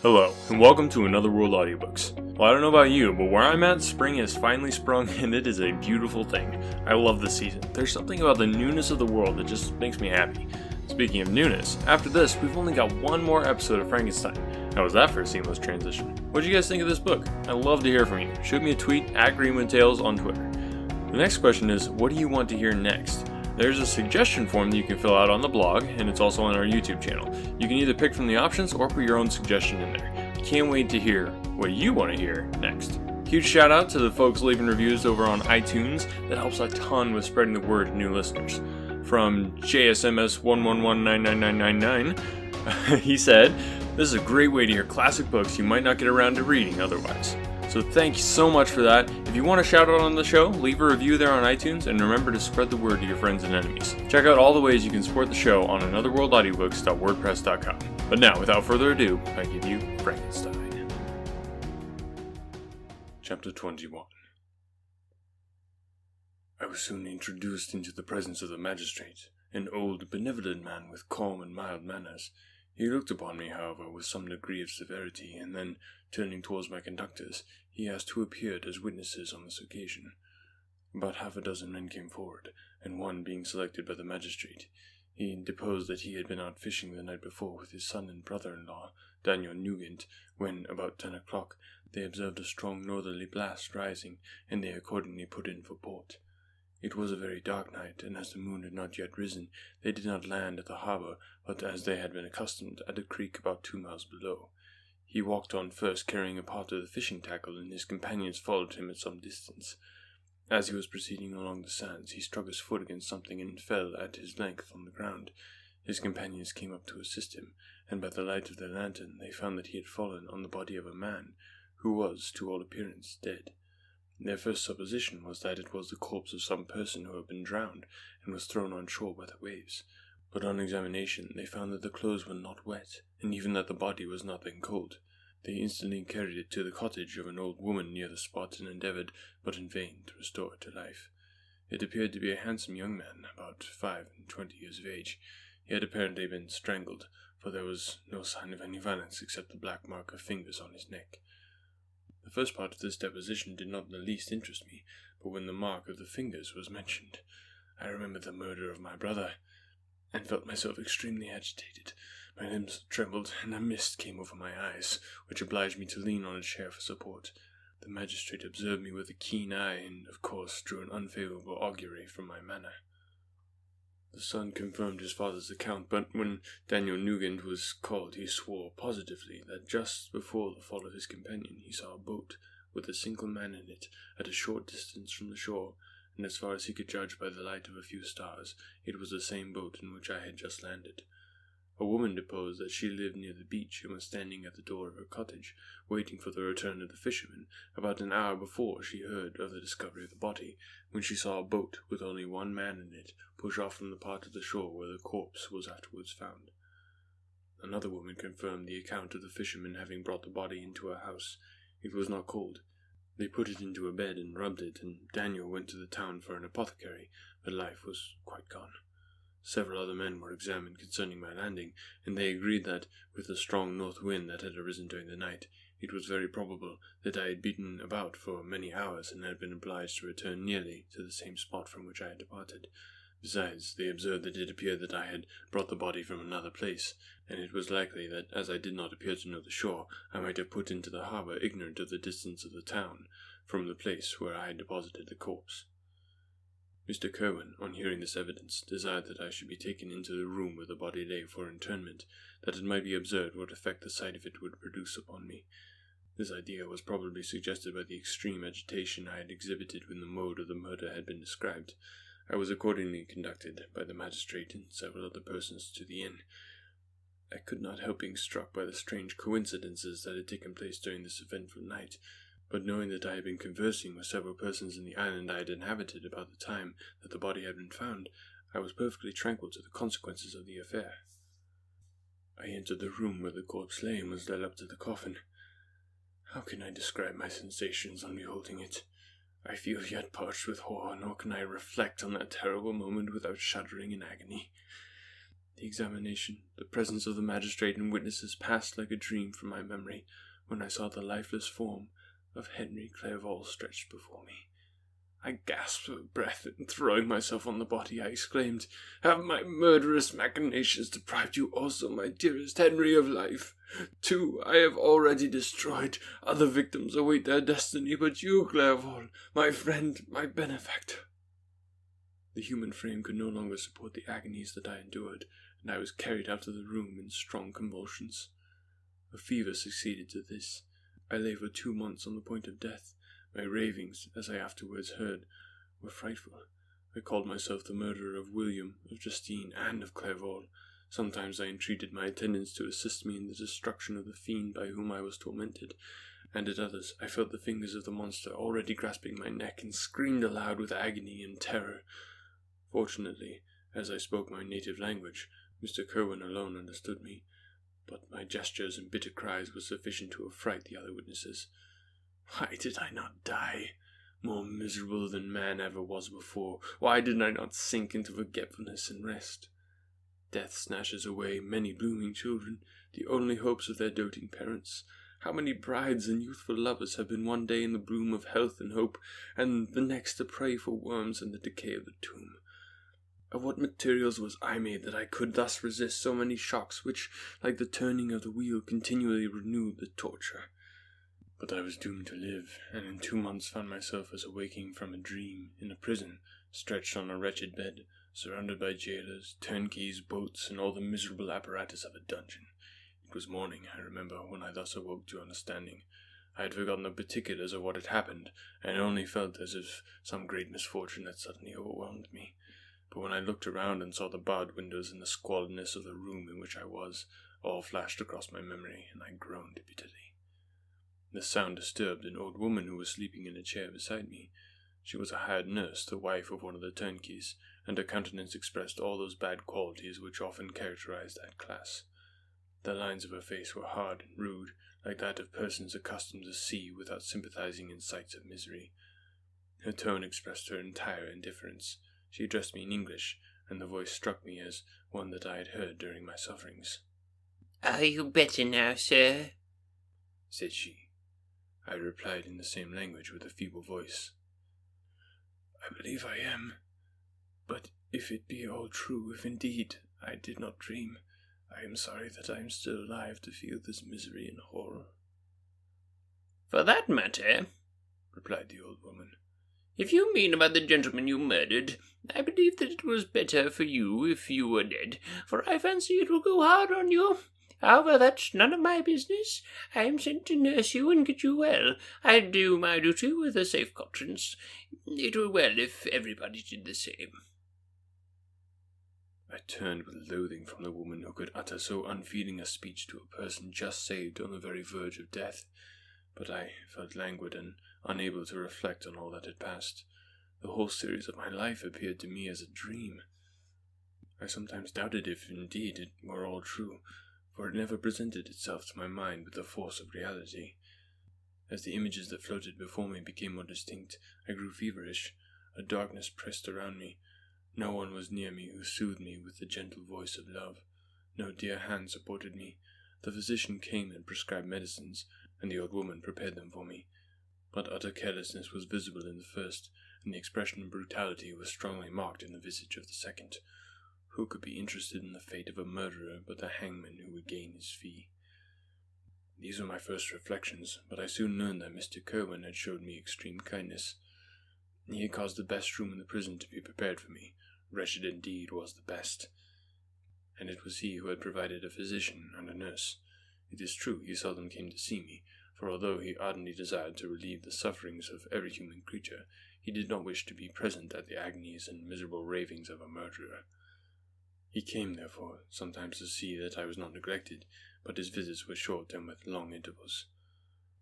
Hello, and welcome to Another World Audiobooks. Well, I don't know about you, but where I'm at, spring has finally sprung, and it is a beautiful thing. I love this season. There's something about the newness of the world that just makes me happy. Speaking of newness, after this, we've only got one more episode of Frankenstein. How was that for a seamless transition? What did you guys think of this book? I'd love to hear from you. Shoot me a tweet at GreenwoodTales on Twitter. The next question is, what do you want to hear next? There's a suggestion form that you can fill out on the blog, and it's also on our YouTube channel. You can either pick from the options or put your own suggestion in there. Can't wait to hear what you want to hear next. Huge shout out to the folks leaving reviews over on iTunes. That helps a ton with spreading the word to new listeners. From JSMS11199999, he said, "This is a great way to hear classic books you might not get around to reading otherwise." So thank you so much for that. If you want a shout out on the show, leave a review there on iTunes, and remember to spread the word to your friends and enemies. Check out all the ways you can support the show on anotherworldaudiobooks.wordpress.com. But now, without further ado, I give you Frankenstein. Chapter 21. I was soon introduced into the presence of the magistrate, an old, benevolent man with calm and mild manners. He looked upon me, however, with some degree of severity, and then, turning towards my conductors, he asked who appeared as witnesses on this occasion. About half a dozen men came forward, and one being selected by the magistrate, he deposed that he had been out fishing the night before with his son and brother-in-law, Daniel Nugent, when, about 10 o'clock, they observed a strong northerly blast rising, and they accordingly put in for port. It was a very dark night, and as the moon had not yet risen, they did not land at the harbour, but as they had been accustomed, at a creek about 2 miles below. He walked on first, carrying a part of the fishing tackle, and his companions followed him at some distance. As he was proceeding along the sands, he struck his foot against something and fell at his length on the ground. His companions came up to assist him, and by the light of their lantern they found that he had fallen on the body of a man, who was, to all appearance, dead. Their first supposition was that it was the corpse of some person who had been drowned, and was thrown on shore by the waves. But on examination they found that the clothes were not wet, and even that the body was not then cold. They instantly carried it to the cottage of an old woman near the spot, and endeavoured, but in vain, to restore it to life. It appeared to be a handsome young man, about 25 years of age. He had apparently been strangled, for there was no sign of any violence except the black mark of fingers on his neck. The first part of this deposition did not in the least interest me, but when the mark of the fingers was mentioned, I remembered the murder of my brother, and felt myself extremely agitated. My limbs trembled, and a mist came over my eyes, which obliged me to lean on a chair for support. The magistrate observed me with a keen eye, and of course drew an unfavourable augury from my manner. The son confirmed his father's account, but when Daniel Nugent was called, he swore positively that just before the fall of his companion he saw a boat, with a single man in it, at a short distance from the shore, and as far as he could judge by the light of a few stars, it was the same boat in which I had just landed. A woman deposed that she lived near the beach and was standing at the door of her cottage, waiting for the return of the fishermen, about an hour before she heard of the discovery of the body, when she saw a boat with only one man in it push off from the part of the shore where the corpse was afterwards found. Another woman confirmed the account of the fishermen having brought the body into her house. It was not cold. They put it into a bed and rubbed it, and Daniel went to the town for an apothecary, but life was quite gone. Several other men were examined concerning my landing, and they agreed that, with the strong north wind that had arisen during the night, it was very probable that I had beaten about for many hours and had been obliged to return nearly to the same spot from which I had departed. Besides, they observed that it appeared that I had brought the body from another place, and it was likely that, as I did not appear to know the shore, I might have put into the harbour ignorant of the distance of the town from the place where I had deposited the corpse. Mr. Kerwin, on hearing this evidence, desired that I should be taken into the room where the body lay for interment, that it might be observed what effect the sight of it would produce upon me. This idea was probably suggested by the extreme agitation I had exhibited when the mode of the murder had been described. I was accordingly conducted by the magistrate and several other persons to the inn. I could not help being struck by the strange coincidences that had taken place during this eventful night, but knowing that I had been conversing with several persons in the island I had inhabited about the time that the body had been found, I was perfectly tranquil to the consequences of the affair. I entered the room where the corpse lay and was led up to the coffin. How can I describe my sensations on beholding it? I feel yet parched with horror, nor can I reflect on that terrible moment without shuddering in agony. The examination, the presence of the magistrate and witnesses passed like a dream from my memory when I saw the lifeless form of Henry Clerval stretched before me. I gasped for breath, and throwing myself on the body, I exclaimed, "Have my murderous machinations deprived you also, my dearest Henry, of life? 2 I have already destroyed. Other victims await their destiny, but you, Clerval, my friend, my benefactor." The human frame could no longer support the agonies that I endured, and I was carried out of the room in strong convulsions. A fever succeeded to this. I lay for 2 months on the point of death. My ravings, as I afterwards heard, were frightful. I called myself the murderer of William, of Justine, and of Clerval. Sometimes I entreated my attendants to assist me in the destruction of the fiend by whom I was tormented, and at others I felt the fingers of the monster already grasping my neck, and screamed aloud with agony and terror. Fortunately, as I spoke my native language, Mr. Kerwin alone understood me, but my gestures and bitter cries were sufficient to affright the other witnesses. Why did I not die? More miserable than man ever was before, why did I not sink into forgetfulness and rest? Death snatches away many blooming children, the only hopes of their doting parents. How many brides and youthful lovers have been one day in the bloom of health and hope, and the next a prey for worms and the decay of the tomb? Of what materials was I made that I could thus resist so many shocks which, like the turning of the wheel, continually renewed the torture? But I was doomed to live, and in 2 months found myself as awaking from a dream, in a prison, stretched on a wretched bed, surrounded by jailers, turnkeys, bolts, and all the miserable apparatus of a dungeon. It was morning, I remember, when I thus awoke to understanding. I had forgotten the particulars of what had happened, and only felt as if some great misfortune had suddenly overwhelmed me. But when I looked around and saw the barred windows and the squalidness of the room in which I was, all flashed across my memory, and I groaned bitterly. The sound disturbed an old woman who was sleeping in a chair beside me. She was a hired nurse, the wife of one of the turnkeys, and her countenance expressed all those bad qualities which often characterized that class. The lines of her face were hard and rude, like that of persons accustomed to see without sympathizing in sights of misery. Her tone expressed her entire indifference. She addressed me in English, and the voice struck me as one that I had heard during my sufferings. "Are you better now, sir?" said she. I replied in the same language with a feeble voice. "I believe I am. But if it be all true, if indeed I did not dream, I am sorry that I am still alive to feel this misery and horror." "For that matter," replied the old woman, "if you mean about the gentleman you murdered, I believe that it was better for you if you were dead, for I fancy it will go hard on you. However, that's none of my business. I am sent to nurse you and get you well. I do my duty with a safe conscience. It were well if everybody did the same." I turned with loathing from the woman who could utter so unfeeling a speech to a person just saved on the very verge of death, but I felt languid and unable to reflect on all that had passed. The whole series of my life appeared to me as a dream. I sometimes doubted if, indeed, it were all true, for it never presented itself to my mind with the force of reality. As the images that floated before me became more distinct, I grew feverish. A darkness pressed around me. No one was near me who soothed me with the gentle voice of love. No dear hand supported me. The physician came and prescribed medicines, and the old woman prepared them for me. But utter carelessness was visible in the first, and the expression of brutality was strongly marked in the visage of the second. Who could be interested in the fate of a murderer but the hangman who would gain his fee? These were my first reflections, but I soon learned that Mr. Kerwin had showed me extreme kindness. He had caused the best room in the prison to be prepared for me. Wretched indeed was the best. And it was he who had provided a physician and a nurse. It is true he seldom came to see me, for although he ardently desired to relieve the sufferings of every human creature, he did not wish to be present at the agonies and miserable ravings of a murderer. He came, therefore, sometimes to see that I was not neglected, but his visits were short and with long intervals.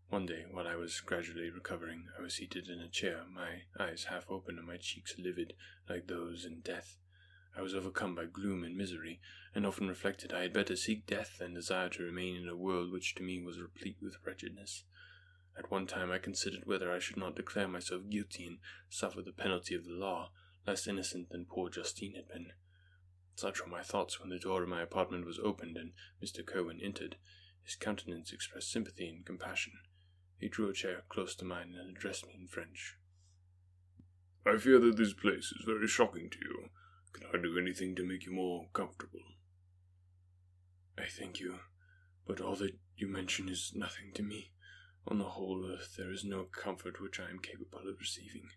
One day, while I was gradually recovering, I was seated in a chair, my eyes half open and my cheeks livid, like those in death. I was overcome by gloom and misery, and often reflected I had better seek death than desire to remain in a world which to me was replete with wretchedness. At one time I considered whether I should not declare myself guilty and suffer the penalty of the law, less innocent than poor Justine had been. Such were my thoughts when the door of my apartment was opened and Mr. Cohen entered. His countenance expressed sympathy and compassion. He drew a chair close to mine and addressed me in French. "I fear that this place is very shocking to you. Can I do anything to make you more comfortable?" "I thank you, but all that you mention is nothing to me. On the whole earth there is no comfort which I am capable of receiving."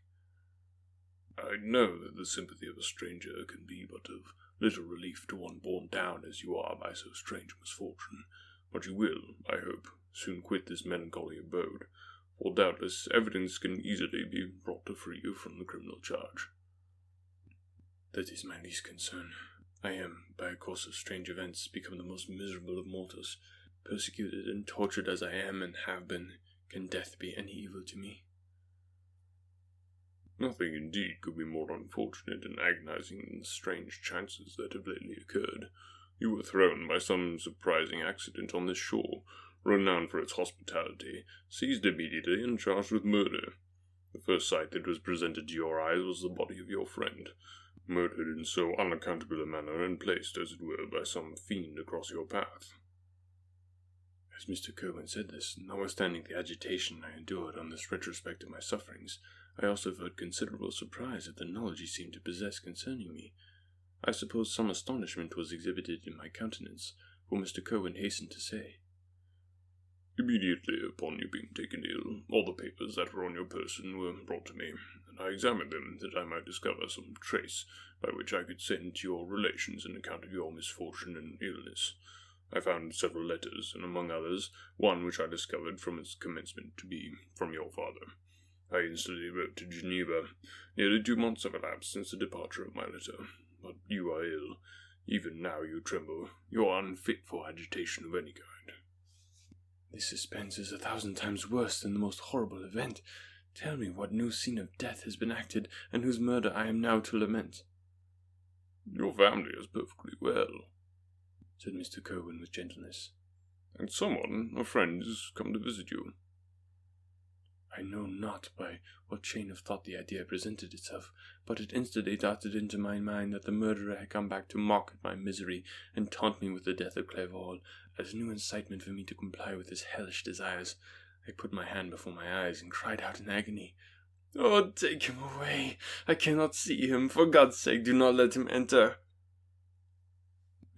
"I know that the sympathy of a stranger can be but of little relief to one borne down as you are by so strange a misfortune, but you will, I hope, soon quit this melancholy abode, for doubtless evidence can easily be brought to free you from the criminal charge." "That is my least concern. I am, by a course of strange events, become the most miserable of mortals. Persecuted and tortured as I am and have been, can death be any evil to me?" "Nothing indeed could be more unfortunate and agonizing than the strange chances that have lately occurred. You were thrown by some surprising accident on this shore, renowned for its hospitality, seized immediately and charged with murder. The first sight that was presented to your eyes was the body of your friend, murdered in so unaccountable a manner and placed, as it were, by some fiend across your path." As Mr. Cohen said this, notwithstanding the agitation I endured on this retrospect of my sufferings, I also felt considerable surprise at the knowledge he seemed to possess concerning me. I suppose some astonishment was exhibited in my countenance, for Mr. Cohen hastened to say, "Immediately upon you being taken ill, all the papers that were on your person were brought to me, and I examined them that I might discover some trace by which I could send to your relations an account of your misfortune and illness. I found several letters, and among others, one which I discovered from its commencement to be from your father. I instantly wrote to Geneva. Nearly 2 months have elapsed since the departure of my letter, but you are ill. Even now you tremble. You are unfit for agitation of any kind." "This suspense is 1,000 times worse than the most horrible event. Tell me what new scene of death has been acted, and whose murder I am now to lament." "Your family is perfectly well," said Mr. Cohen with gentleness, "and someone, a friend, is come to visit you." I know not by what chain of thought the idea presented itself, but it instantly darted into my mind that the murderer had come back to mock at my misery and taunt me with the death of Clerval, as new incitement for me to comply with his hellish desires. I put my hand before my eyes and cried out in agony, "Oh, take him away! I cannot see him! For God's sake, do not let him enter!"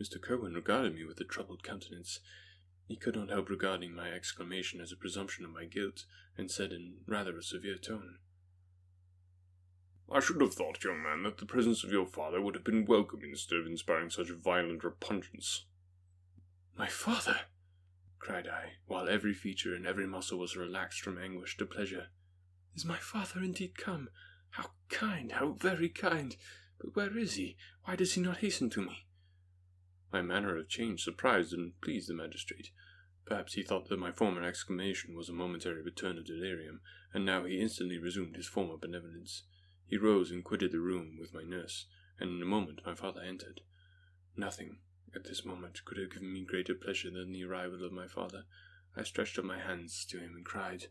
Mr. Cohen regarded me with a troubled countenance. He could not help regarding my exclamation as a presumption of my guilt, and said in rather a severe tone, "I should have thought, young man, that the presence of your father would have been welcome instead of inspiring such violent repugnance." "My father!" cried I, while every feature and every muscle was relaxed from anguish to pleasure. "Is my father indeed come? How kind, how very kind! But where is he? Why does he not hasten to me?" My manner of change surprised and pleased the magistrate. Perhaps he thought that my former exclamation was a momentary return of delirium, and now he instantly resumed his former benevolence. He rose and quitted the room with my nurse, and in a moment my father entered. Nothing, at this moment, could have given me greater pleasure than the arrival of my father. I stretched up my hands to him and cried,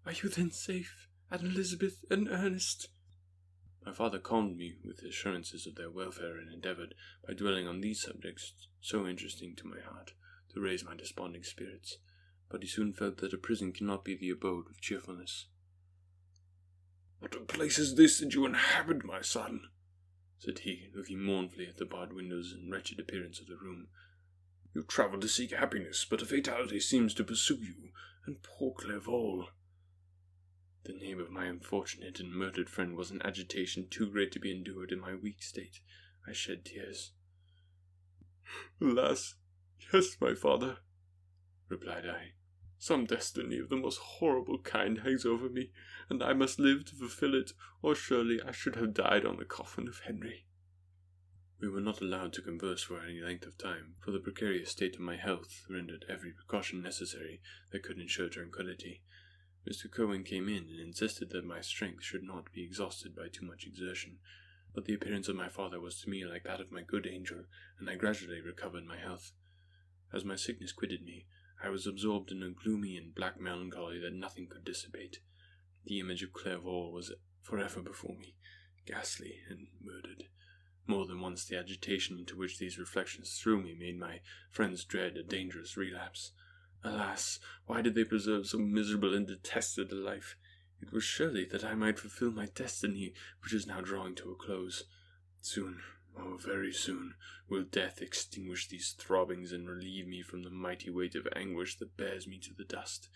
"Are you then safe, Aunt Elizabeth and Ernest?" My father calmed me with assurances of their welfare, and endeavoured, by dwelling on these subjects so interesting to my heart, to raise my desponding spirits, but he soon felt that a prison cannot be the abode of cheerfulness. "What a place is this that you inhabit, my son?" said he, looking mournfully at the barred windows and wretched appearance of the room. "You travel to seek happiness, but a fatality seems to pursue you, and poor Clerval." The name of my unfortunate and murdered friend was an agitation too great to be endured in my weak state. I shed tears. "Alas, yes, my father," replied I. "Some destiny of the most horrible kind hangs over me, and I must live to fulfill it, or surely I should have died on the coffin of Henry." We were not allowed to converse for any length of time, for the precarious state of my health rendered every precaution necessary that could ensure tranquillity. Mr. Cohen came in and insisted that my strength should not be exhausted by too much exertion, but the appearance of my father was to me like that of my good angel, and I gradually recovered my health. As my sickness quitted me, I was absorbed in a gloomy and black melancholy that nothing could dissipate. The image of Clerval was forever before me, ghastly and murdered. More than once the agitation into which these reflections threw me made my friends dread a dangerous relapse. Alas, why did they preserve so miserable and detested a life? It was surely that I might fulfill my destiny, which is now drawing to a close. Soon, oh, very soon, will death extinguish these throbbings and relieve me from the mighty weight of anguish that bears me to the dust,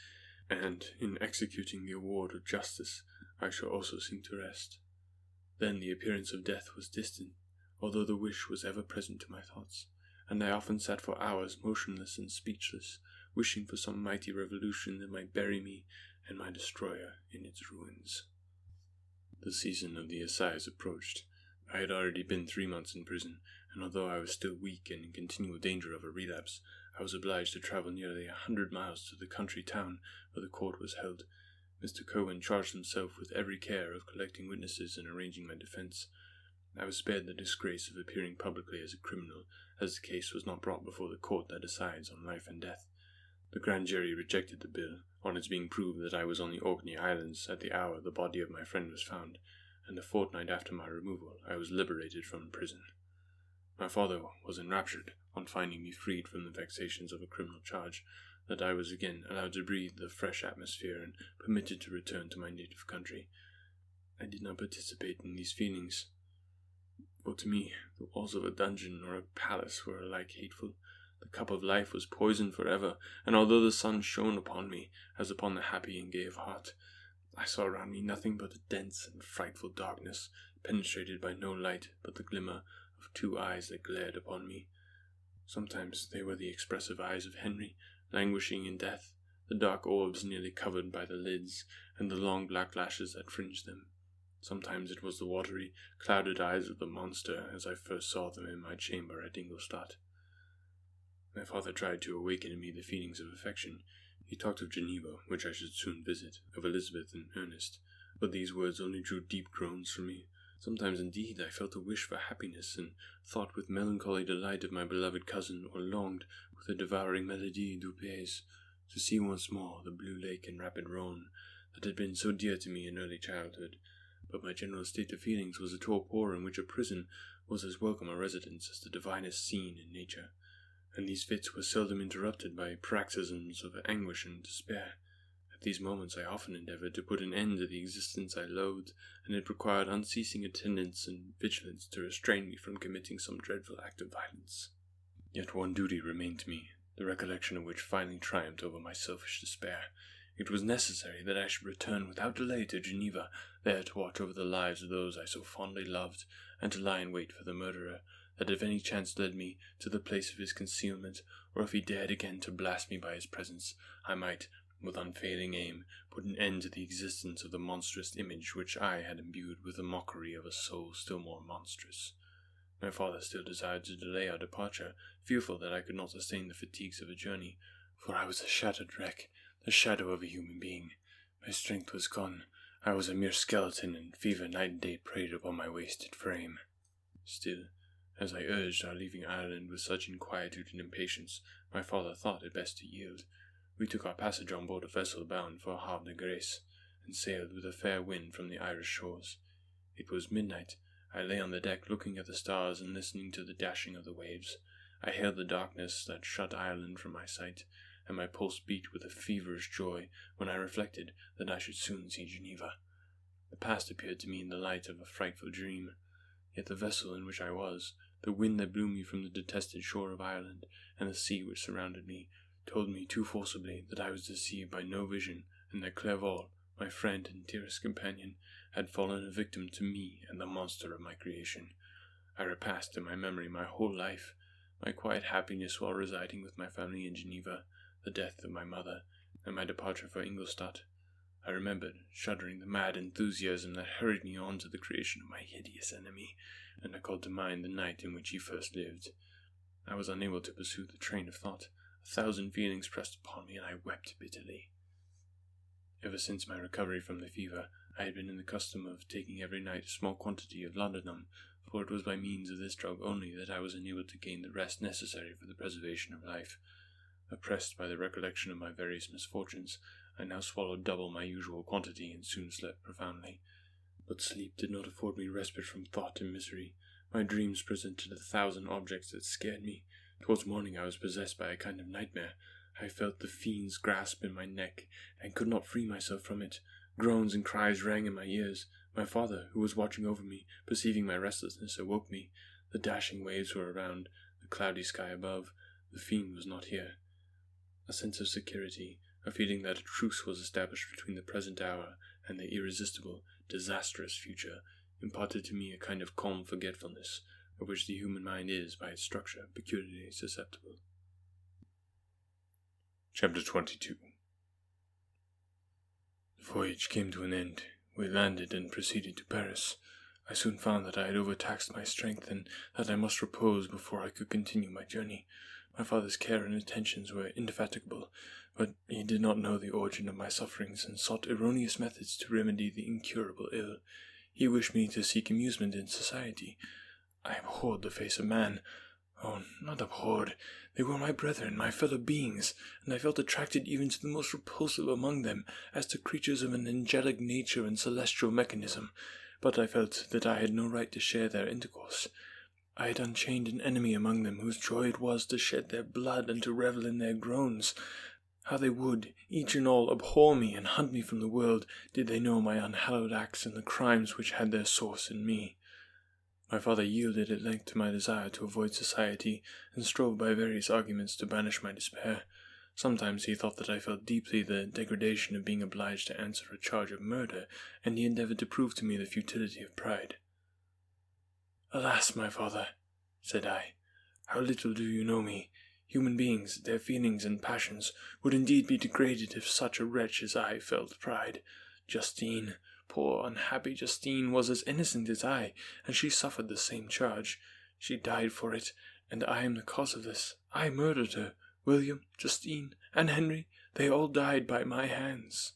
and, in executing the award of justice, I shall also sink to rest. Then the appearance of death was distant, although the wish was ever present to my thoughts, and I often sat for hours motionless and speechless, wishing for some mighty revolution that might bury me and my destroyer in its ruins. The season of the assize approached. I had already been 3 months in prison, and although I was still weak and in continual danger of a relapse, I was obliged to travel nearly 100 miles to the country town where the court was held. Mr. Cohen charged himself with every care of collecting witnesses and arranging my defense. I was spared the disgrace of appearing publicly as a criminal, as the case was not brought before the court that decides on life and death. The grand jury rejected the bill, on its being proved that I was on the Orkney Islands at the hour the body of my friend was found, and a fortnight after my removal I was liberated from prison. My father was enraptured on finding me freed from the vexations of a criminal charge, that I was again allowed to breathe the fresh atmosphere and permitted to return to my native country. I did not participate in these feelings, for to me the walls of a dungeon or a palace were alike hateful. The cup of life was poisoned forever, and although the sun shone upon me, as upon the happy and gay of heart, I saw around me nothing but a dense and frightful darkness, penetrated by no light but the glimmer of 2 eyes that glared upon me. Sometimes they were the expressive eyes of Henry, languishing in death, the dark orbs nearly covered by the lids, and the long black lashes that fringed them. Sometimes it was the watery, clouded eyes of the monster, as I first saw them in my chamber at Ingolstadt. My father tried to awaken in me the feelings of affection. He talked of Geneva, which I should soon visit, of Elizabeth and Ernest, but these words only drew deep groans from me. Sometimes, indeed, I felt a wish for happiness, and thought with melancholy delight of my beloved cousin, or longed, with a devouring melody du pays, to see once more the blue lake and rapid Rhone that had been so dear to me in early childhood. But my general state of feelings was a torpor in which a prison was as welcome a residence as the divinest scene in nature, and these fits were seldom interrupted by paroxysms of anguish and despair. At these moments I often endeavoured to put an end to the existence I loathed, and it required unceasing attendance and vigilance to restrain me from committing some dreadful act of violence. Yet one duty remained to me, the recollection of which finally triumphed over my selfish despair. It was necessary that I should return without delay to Geneva, there to watch over the lives of those I so fondly loved, and to lie in wait for the murderer, that if any chance led me to the place of his concealment, or if he dared again to blast me by his presence, I might, with unfailing aim, put an end to the existence of the monstrous image which I had imbued with the mockery of a soul still more monstrous. My father still desired to delay our departure, fearful that I could not sustain the fatigues of a journey, for I was a shattered wreck, the shadow of a human being. My strength was gone. I was a mere skeleton, and fever night and day preyed upon my wasted frame. Still, as I urged our leaving Ireland with such inquietude and impatience, my father thought it best to yield. We took our passage on board a vessel bound for Havre de Grace, and sailed with a fair wind from the Irish shores. It was midnight. I lay on the deck looking at the stars and listening to the dashing of the waves. I hailed the darkness that shut Ireland from my sight, and my pulse beat with a feverish joy when I reflected that I should soon see Geneva. The past appeared to me in the light of a frightful dream. Yet the vessel in which I was, the wind that blew me from the detested shore of Ireland, and the sea which surrounded me, told me too forcibly that I was deceived by no vision, and that Clerval, my friend and dearest companion, had fallen a victim to me and the monster of my creation. I repassed in my memory my whole life, my quiet happiness while residing with my family in Geneva, the death of my mother, and my departure for Ingolstadt. I remembered, shuddering, the mad enthusiasm that hurried me on to the creation of my hideous enemy, and I called to mind the night in which he first lived. I was unable to pursue the train of thought. 1,000 feelings pressed upon me, and I wept bitterly. Ever since my recovery from the fever, I had been in the custom of taking every night a small quantity of laudanum, for it was by means of this drug only that I was enabled to gain the rest necessary for the preservation of life. Oppressed by the recollection of my various misfortunes, I now swallowed double my usual quantity and soon slept profoundly. But sleep did not afford me respite from thought and misery. My dreams presented 1,000 objects that scared me. Towards morning I was possessed by a kind of nightmare. I felt the fiend's grasp in my neck, and could not free myself from it. Groans and cries rang in my ears. My father, who was watching over me, perceiving my restlessness, awoke me. The dashing waves were around, the cloudy sky above. The fiend was not here. A sense of security, a feeling that a truce was established between the present hour and the irresistible, disastrous future, imparted to me a kind of calm forgetfulness, of which the human mind is, by its structure, peculiarly susceptible. Chapter 22. The voyage came to an end. We landed and proceeded to Paris. I soon found that I had overtaxed my strength, and that I must repose before I could continue my journey. My father's care and attentions were indefatigable, but he did not know the origin of my sufferings, and sought erroneous methods to remedy the incurable ill. He wished me to seek amusement in society. I abhorred the face of man. Oh, not abhorred. They were my brethren, my fellow beings, and I felt attracted even to the most repulsive among them, as to creatures of an angelic nature and celestial mechanism. But I felt that I had no right to share their intercourse. I had unchained an enemy among them, whose joy it was to shed their blood and to revel in their groans. How they would, each and all, abhor me and hunt me from the world, did they know my unhallowed acts and the crimes which had their source in me. My father yielded at length to my desire to avoid society, and strove by various arguments to banish my despair. Sometimes he thought that I felt deeply the degradation of being obliged to answer a charge of murder, and he endeavoured to prove to me the futility of pride. "Alas, my father," said I, "how little do you know me. Human beings, their feelings and passions, would indeed be degraded if such a wretch as I felt pride. Justine, poor unhappy Justine, was as innocent as I, and she suffered the same charge. She died for it, and I am the cause of this. I murdered her. William, Justine, and Henry, they all died by my hands."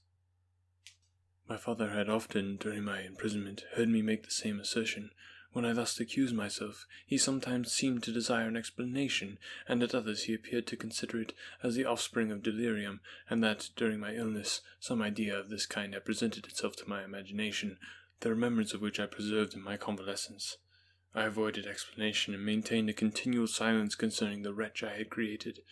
My father had often, during my imprisonment, heard me make the same assertion. When I thus accused myself, he sometimes seemed to desire an explanation, and at others he appeared to consider it as the offspring of delirium, and that, during my illness, some idea of this kind had presented itself to my imagination, the remembrance of which I preserved in my convalescence. I avoided explanation, and maintained a continual silence concerning the wretch I had created.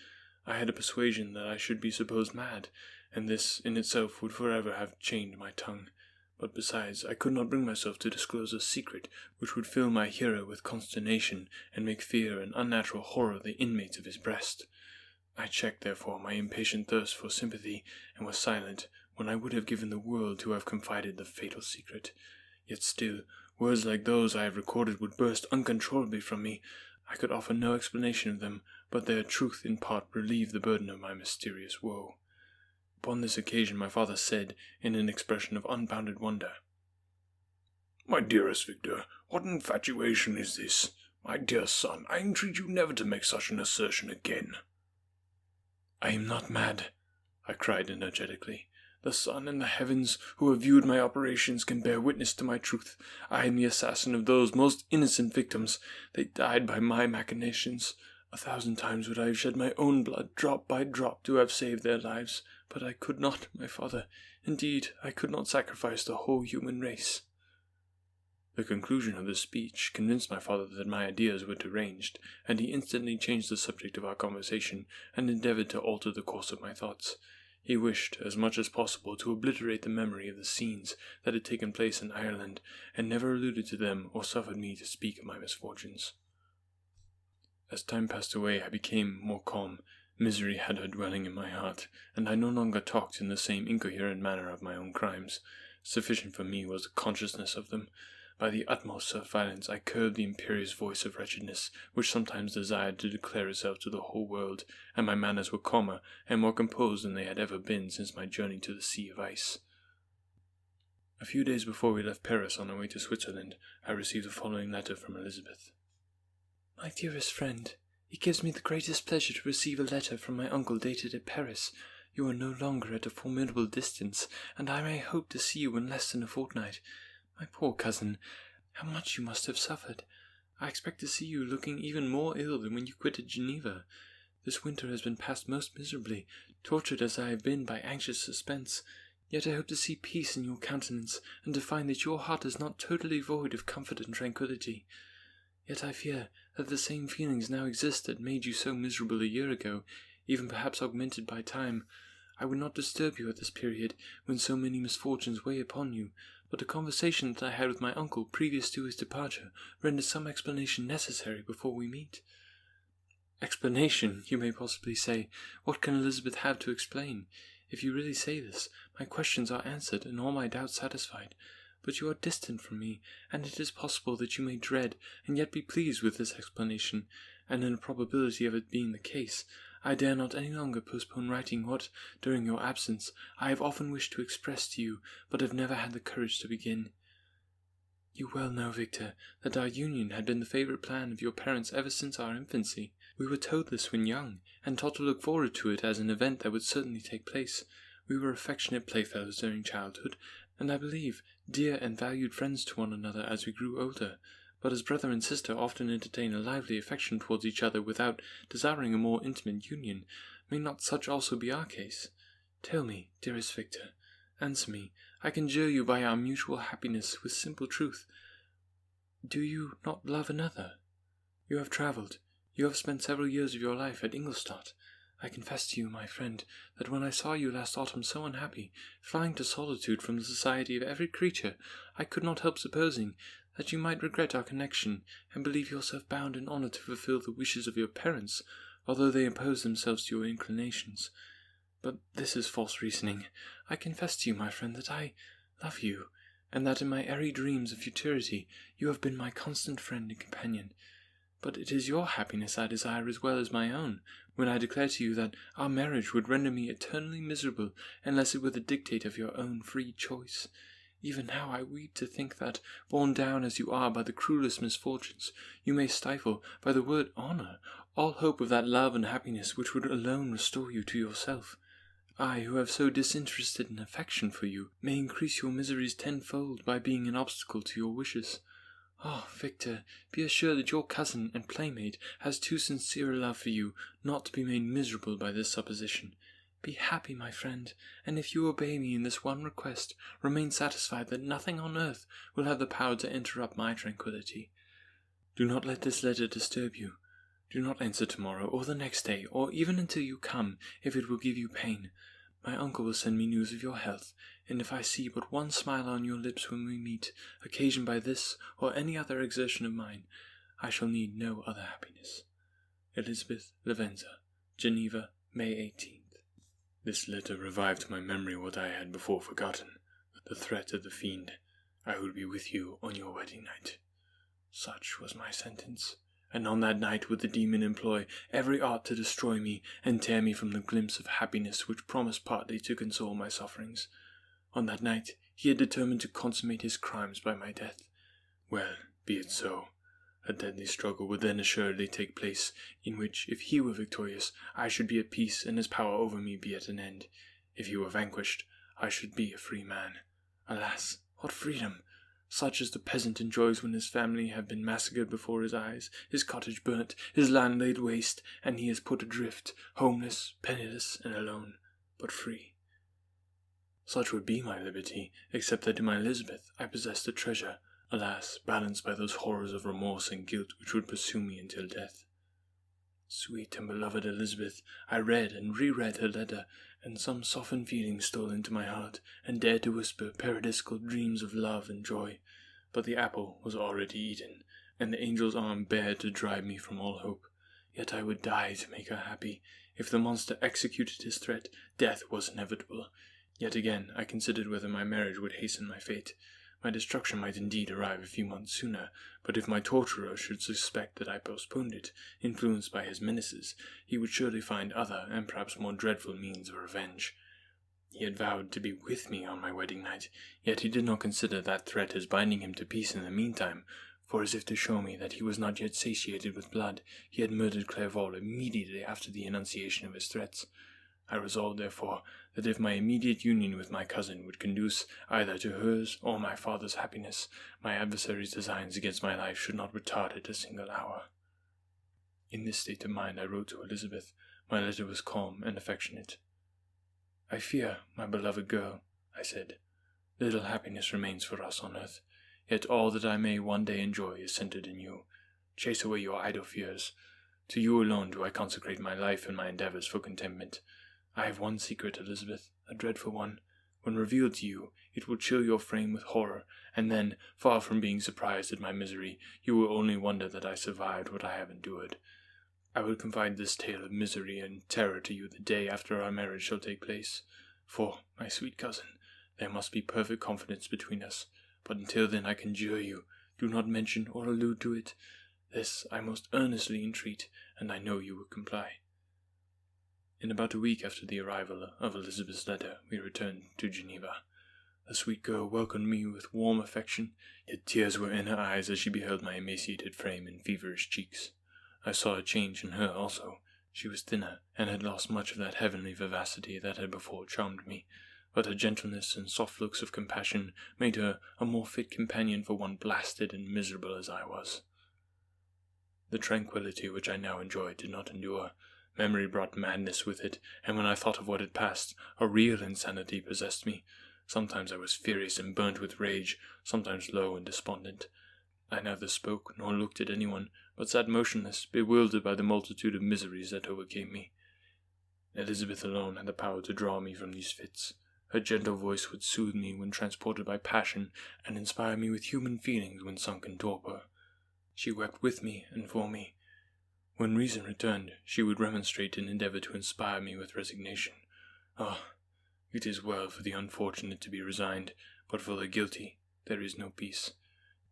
I had a persuasion that I should be supposed mad, and this in itself would forever have chained my tongue. But besides, I could not bring myself to disclose a secret which would fill my hearer with consternation, and make fear and unnatural horror the inmates of his breast. I checked, therefore, my impatient thirst for sympathy, and was silent, when I would have given the world to have confided the fatal secret. Yet still, words like those I have recorded would burst uncontrollably from me. I could offer no explanation of them, but their truth in part relieved the burden of my mysterious woe. Upon this occasion my father said, in an expression of unbounded wonder, "My dearest Victor, what infatuation is this? My dear son, I entreat you never to make such an assertion again." "I am not mad," I cried energetically. "The sun and the heavens, who have viewed my operations, can bear witness to my truth. I am the assassin of those most innocent victims. They died by my machinations. 1,000 times would I have shed my own blood, drop by drop, to have saved their lives. But I could not, my father. Indeed, I could not sacrifice the whole human race." The conclusion of this speech convinced my father that my ideas were deranged, and he instantly changed the subject of our conversation, and endeavoured to alter the course of my thoughts. He wished, as much as possible, to obliterate the memory of the scenes that had taken place in Ireland, and never alluded to them or suffered me to speak of my misfortunes. As time passed away, I became more calm. Misery had her dwelling in my heart, and I no longer talked in the same incoherent manner of my own crimes. Sufficient for me was the consciousness of them. By the utmost self-violence I curbed the imperious voice of wretchedness, which sometimes desired to declare itself to the whole world, and my manners were calmer and more composed than they had ever been since my journey to the Sea of Ice. A few days before we left Paris on our way to Switzerland, I received the following letter from Elizabeth. "My dearest friend, it gives me the greatest pleasure to receive a letter from my uncle dated at Paris. You are no longer at a formidable distance, and I may hope to see you in less than a fortnight. My poor cousin, how much you must have suffered! I expect to see you looking even more ill than when you quitted Geneva. This winter has been passed most miserably, tortured as I have been by anxious suspense. Yet I hope to see peace in your countenance, and to find that your heart is not totally void of comfort and tranquillity. Yet I fear that the same feelings now exist that made you so miserable a year ago, even perhaps augmented by time. I would not disturb you at this period, when so many misfortunes weigh upon you, but a conversation that I had with my uncle previous to his departure renders some explanation necessary before we meet. Explanation, you may possibly say. What can Elizabeth have to explain? If you really say this, my questions are answered and all my doubts satisfied. But you are distant from me, and it is possible that you may dread and yet be pleased with this explanation, and in a probability of it being the case, I dare not any longer postpone writing what, during your absence, I have often wished to express to you, but have never had the courage to begin. You well know, Victor, that our union had been the favourite plan of your parents ever since our infancy. We were told this when young, and taught to look forward to it as an event that would certainly take place. We were affectionate playfellows during childhood, and I believe dear and valued friends to one another as we grew older, but as brother and sister often entertain a lively affection towards each other without desiring a more intimate union, may not such also be our case? Tell me, dearest Victor, answer me, I conjure you by our mutual happiness with simple truth. Do you not love another? You have travelled, you have spent several years of your life at Ingolstadt. I confess to you, my friend, that when I saw you last autumn so unhappy, flying to solitude from the society of every creature, I could not help supposing that you might regret our connection, and believe yourself bound in honour to fulfil the wishes of your parents, although they oppose themselves to your inclinations. But this is false reasoning. I confess to you, my friend, that I love you, and that in my airy dreams of futurity you have been my constant friend and companion. But it is your happiness I desire as well as my own, when I declare to you that our marriage would render me eternally miserable unless it were the dictate of your own free choice. Even now I weep to think that, borne down as you are by the cruellest misfortunes, you may stifle, by the word honour, all hope of that love and happiness which would alone restore you to yourself. I, who have so disinterested an affection for you, may increase your miseries tenfold by being an obstacle to your wishes. Oh, Victor, be assured that your cousin and playmate has too sincere a love for you not to be made miserable by this supposition. Be happy, my friend, and if you obey me in this one request, remain satisfied that nothing on earth will have the power to interrupt my tranquillity. Do not let this letter disturb you. Do not answer tomorrow, or the next day, or even until you come, if it will give you pain. My uncle will send me news of your health, and if I see but one smile on your lips when we meet, occasioned by this or any other exertion of mine, I shall need no other happiness. Elizabeth Lavenza, Geneva, May 18th. This letter revived to my memory what I had before forgotten, the threat of the fiend. I would be with you on your wedding night. Such was my sentence, and on that night would the demon employ every art to destroy me and tear me from the glimpse of happiness which promised partly to console my sufferings. On that night he had determined to consummate his crimes by my death. Well, be it so. A deadly struggle would then assuredly take place, in which, if he were victorious, I should be at peace and his power over me be at an end. If he were vanquished, I should be a free man. Alas, what freedom! Such as the peasant enjoys when his family have been massacred before his eyes, his cottage burnt, his land laid waste, and he is put adrift, homeless, penniless, and alone, but free. Such would be my liberty, except that in my Elizabeth I possessed a treasure, alas, balanced by those horrors of remorse and guilt which would pursue me until death. Sweet and beloved Elizabeth, I read and re-read her letter, and some softened feeling stole into my heart, and dared to whisper paradisical dreams of love and joy. But the apple was already eaten, and the angel's arm bared to drive me from all hope. Yet I would die to make her happy. If the monster executed his threat, death was inevitable. Yet again I considered whether my marriage would hasten my fate. My destruction might indeed arrive a few months sooner, but if my torturer should suspect that I postponed it, influenced by his menaces, he would surely find other and perhaps more dreadful means of revenge. He had vowed to be with me on my wedding night, yet he did not consider that threat as binding him to peace in the meantime, for as if to show me that he was not yet satiated with blood, he had murdered Clerval immediately after the enunciation of his threats. I resolved, therefore, that if my immediate union with my cousin would conduce either to hers or my father's happiness, my adversary's designs against my life should not retard it a single hour. In this state of mind I wrote to Elizabeth. My letter was calm and affectionate. I fear, my beloved girl, I said, little happiness remains for us on earth, yet all that I may one day enjoy is centred in you. Chase away your idle fears. To you alone do I consecrate my life and my endeavors for contentment. I have one secret, Elizabeth, a dreadful one. When revealed to you, it will chill your frame with horror, and then, far from being surprised at my misery, you will only wonder that I survived what I have endured. I will confide this tale of misery and terror to you the day after our marriage shall take place. For, my sweet cousin, there must be perfect confidence between us, but until then I conjure you, do not mention or allude to it. This I most earnestly entreat, and I know you will comply. In about a week after the arrival of Elizabeth's letter, we returned to Geneva. The sweet girl welcomed me with warm affection, yet tears were in her eyes as she beheld my emaciated frame and feverish cheeks. I saw a change in her also. She was thinner, and had lost much of that heavenly vivacity that had before charmed me, but her gentleness and soft looks of compassion made her a more fit companion for one blasted and miserable as I was. The tranquillity which I now enjoyed did not endure. Memory brought madness with it, and when I thought of what had passed, a real insanity possessed me. Sometimes I was furious and burnt with rage, sometimes low and despondent. I neither spoke nor looked at anyone, but sat motionless, bewildered by the multitude of miseries that overcame me. Elizabeth alone had the power to draw me from these fits. Her gentle voice would soothe me when transported by passion, and inspire me with human feelings when sunk in torpor. She wept with me and for me. When reason returned, she would remonstrate and endeavour to inspire me with resignation. It is well for the unfortunate to be resigned, but for the guilty there is no peace.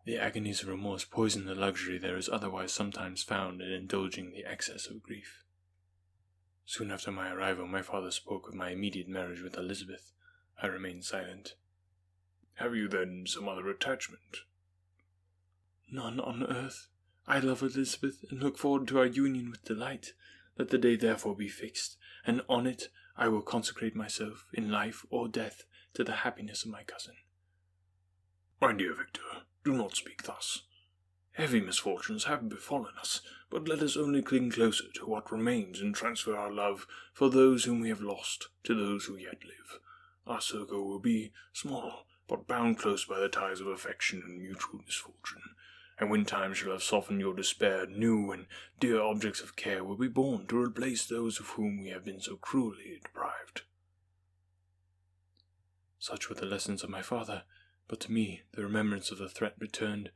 The agonies of remorse poison the luxury there is otherwise sometimes found in indulging the excess of grief. Soon after my arrival, my father spoke of my immediate marriage with Elizabeth. I remained silent. Have you then some other attachment? None on earth. I love Elizabeth, and look forward to our union with delight. Let the day therefore be fixed, and on it I will consecrate myself, in life or death, to the happiness of my cousin. My dear Victor, do not speak thus. Heavy misfortunes have befallen us, but let us only cling closer to what remains and transfer our love for those whom we have lost to those who yet live. Our circle will be small, but bound close by the ties of affection and mutual misfortune. And when time shall have softened your despair, new and dear objects of care will be born to replace those of whom we have been so cruelly deprived. Such were the lessons of my father, but to me the remembrance of the threat returned.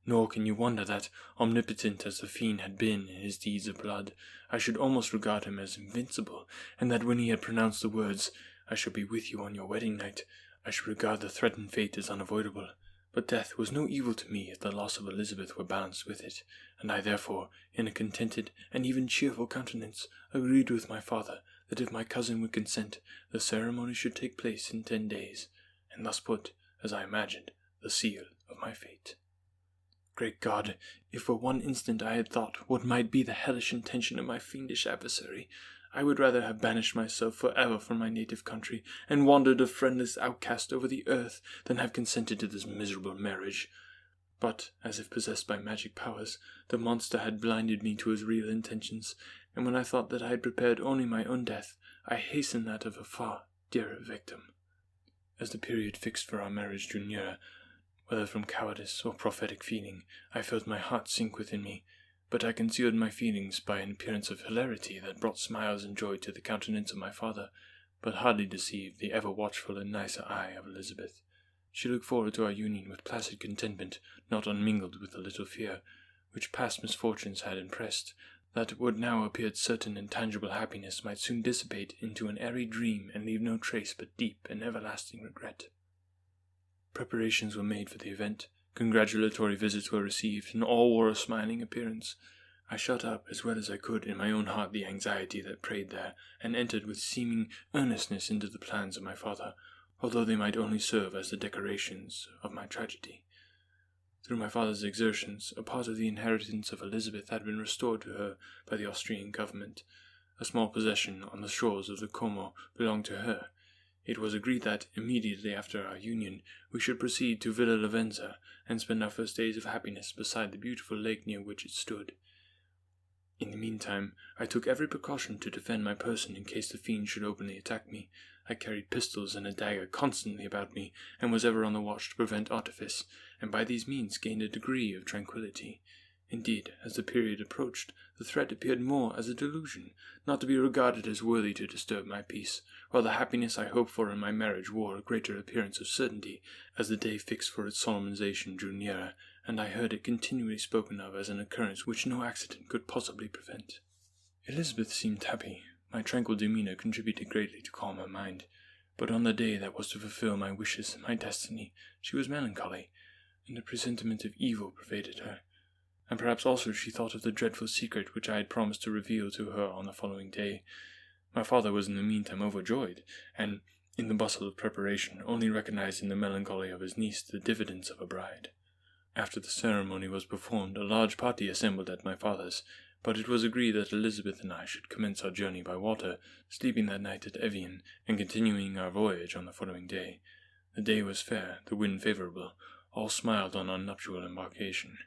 Nor can you wonder that, omnipotent as the fiend had been in his deeds of blood, I should almost regard him as invincible, and that when he had pronounced the words, "I shall be with you on your wedding night," I should regard the threatened fate as unavoidable. But death was no evil to me if the loss of Elizabeth were balanced with it, and I therefore, in a contented and even cheerful countenance, agreed with my father that if my cousin would consent, the ceremony should take place in 10 days, and thus put, as I imagined, the seal of my fate. Great God, if for one instant I had thought what might be the hellish intention of my fiendish adversary, I would rather have banished myself forever from my native country, and wandered a friendless outcast over the earth, than have consented to this miserable marriage. But, as if possessed by magic powers, the monster had blinded me to his real intentions, and when I thought that I had prepared only my own death, I hastened that of a far dearer victim. As the period fixed for our marriage drew nearer, whether from cowardice or prophetic feeling, I felt my heart sink within me, but I concealed my feelings by an appearance of hilarity that brought smiles and joy to the countenance of my father, but hardly deceived the ever-watchful and nicer eye of Elizabeth. She looked forward to our union with placid contentment, not unmingled with a little fear, which past misfortunes had impressed, that what now appeared certain and tangible happiness might soon dissipate into an airy dream and leave no trace but deep and everlasting regret. Preparations were made for the event. Congratulatory visits were received, and all wore a smiling appearance. I shut up as well as I could in my own heart the anxiety that preyed there, and entered with seeming earnestness into the plans of my father, although they might only serve as the decorations of my tragedy. Through my father's exertions, a part of the inheritance of Elizabeth had been restored to her by the Austrian government. A small possession on the shores of the Como belonged to her. It was agreed that, immediately after our union, we should proceed to Villa Lavenza, and spend our first days of happiness beside the beautiful lake near which it stood. In the meantime, I took every precaution to defend my person in case the fiend should openly attack me. I carried pistols and a dagger constantly about me, and was ever on the watch to prevent artifice, and by these means gained a degree of tranquillity. Indeed, as the period approached, the threat appeared more as a delusion, not to be regarded as worthy to disturb my peace, while the happiness I hoped for in my marriage wore a greater appearance of certainty, as the day fixed for its solemnization drew nearer, and I heard it continually spoken of as an occurrence which no accident could possibly prevent. Elizabeth seemed happy. My tranquil demeanour contributed greatly to calm her mind, but on the day that was to fulfil my wishes and my destiny, she was melancholy, and a presentiment of evil pervaded her. And perhaps also she thought of the dreadful secret which I had promised to reveal to her on the following day. My father was in the meantime overjoyed, and, in the bustle of preparation, only recognized in the melancholy of his niece the diffidence of a bride. After the ceremony was performed, a large party assembled at my father's, but it was agreed that Elizabeth and I should commence our journey by water, sleeping that night at Evian, and continuing our voyage on the following day. The day was fair, the wind favourable, all smiled on our nuptial embarkation.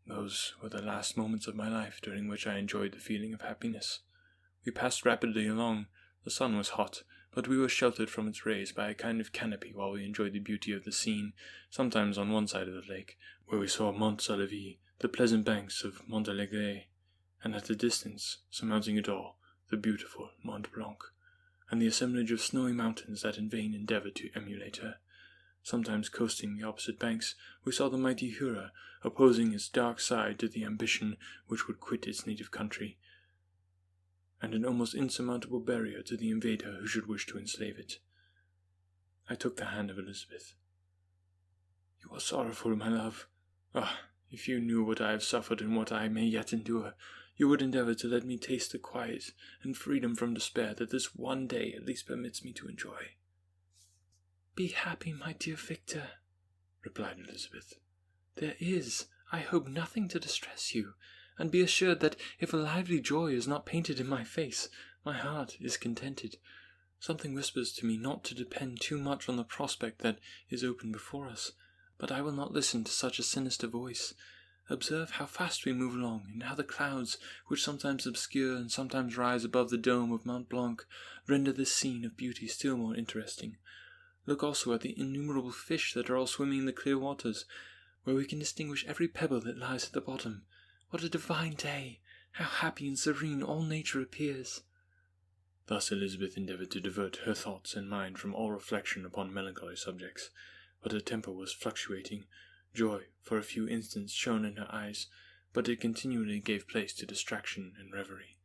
Those were the last moments of my life during which I enjoyed the feeling of happiness. We passed rapidly along. The sun was hot, but we were sheltered from its rays by a kind of canopy while we enjoyed the beauty of the scene, sometimes on one side of the lake, where we saw Mont Salavis, the pleasant banks of Montalegre, and at a distance, surmounting it all, the beautiful Mont Blanc, and the assemblage of snowy mountains that in vain endeavoured to emulate her. Sometimes coasting the opposite banks, we saw the mighty Jura, opposing its dark side to the ambition which would quit its native country, and an almost insurmountable barrier to the invader who should wish to enslave it. I took the hand of Elizabeth. "You are sorrowful, my love. Ah, if you knew what I have suffered and what I may yet endure, you would endeavour to let me taste the quiet and freedom from despair that this one day at least permits me to enjoy." "Be happy, my dear Victor," replied Elizabeth. "There is, I hope, nothing to distress you, and be assured that if a lively joy is not painted in my face, my heart is contented. Something whispers to me not to depend too much on the prospect that is open before us, but I will not listen to such a sinister voice. Observe how fast we move along, and how the clouds, which sometimes obscure and sometimes rise above the dome of Mont Blanc, render this scene of beauty still more interesting. Look also at the innumerable fish that are all swimming in the clear waters, where we can distinguish every pebble that lies at the bottom. What a divine day! How happy and serene all nature appears!" Thus Elizabeth endeavoured to divert her thoughts and mind from all reflection upon melancholy subjects, but her temper was fluctuating. Joy, for a few instants, shone in her eyes, but it continually gave place to distraction and reverie.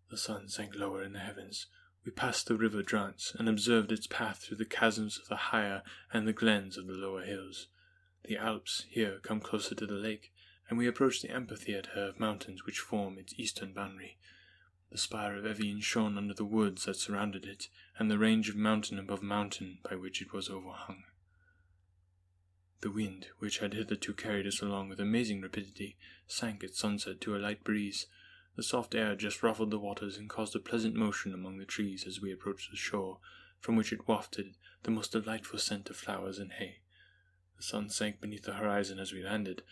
The sun sank lower in the heavens. We passed the river Drance, and observed its path through the chasms of the higher and the glens of the lower hills. The Alps here come closer to the lake, and we approached the amphitheatre of mountains which form its eastern boundary. The spire of Evian shone under the woods that surrounded it, and the range of mountain above mountain by which it was overhung. The wind, which had hitherto carried us along with amazing rapidity, sank at sunset to a light breeze. The soft air just ruffled the waters and caused a pleasant motion among the trees as we approached the shore, from which it wafted the most delightful scent of flowers and hay. The sun sank beneath the horizon as we landed,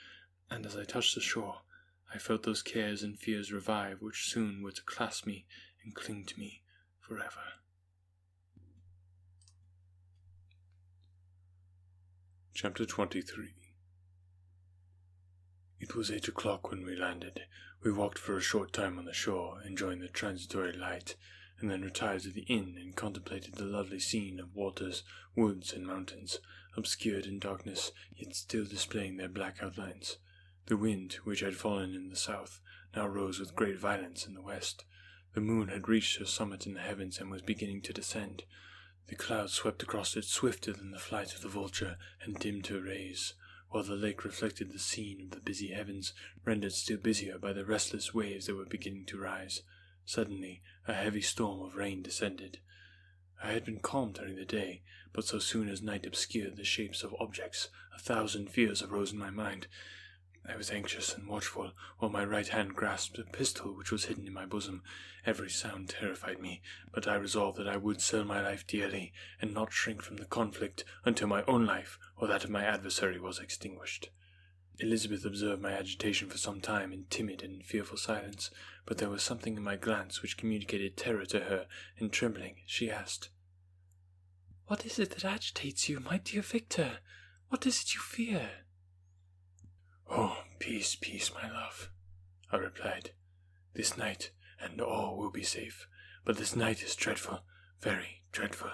and as I touched the shore, I felt those cares and fears revive which soon were to clasp me and cling to me forever. Chapter 23. It was 8 o'clock when we landed. We walked for a short time on the shore, enjoying the transitory light, and then retired to the inn and contemplated the lovely scene of waters, woods, and mountains, obscured in darkness, yet still displaying their black outlines. The wind, which had fallen in the south, now rose with great violence in the west. The moon had reached her summit in the heavens and was beginning to descend. The clouds swept across it swifter than the flight of the vulture and dimmed her rays, while the lake reflected the scene of the busy heavens, rendered still busier by the restless waves that were beginning to rise. Suddenly, a heavy storm of rain descended. I had been calm during the day, but so soon as night obscured the shapes of objects, 1,000 fears arose in my mind. I was anxious and watchful, while my right hand grasped a pistol which was hidden in my bosom. Every sound terrified me, but I resolved that I would sell my life dearly, and not shrink from the conflict until my own life or that of my adversary was extinguished. Elizabeth observed my agitation for some time in timid and fearful silence, but there was something in my glance which communicated terror to her, and trembling, she asked, "What is it that agitates you, my dear Victor? What is it you fear?" "Oh, Peace, peace, my love, I replied. This night and all will be safe, but this night is dreadful, very dreadful.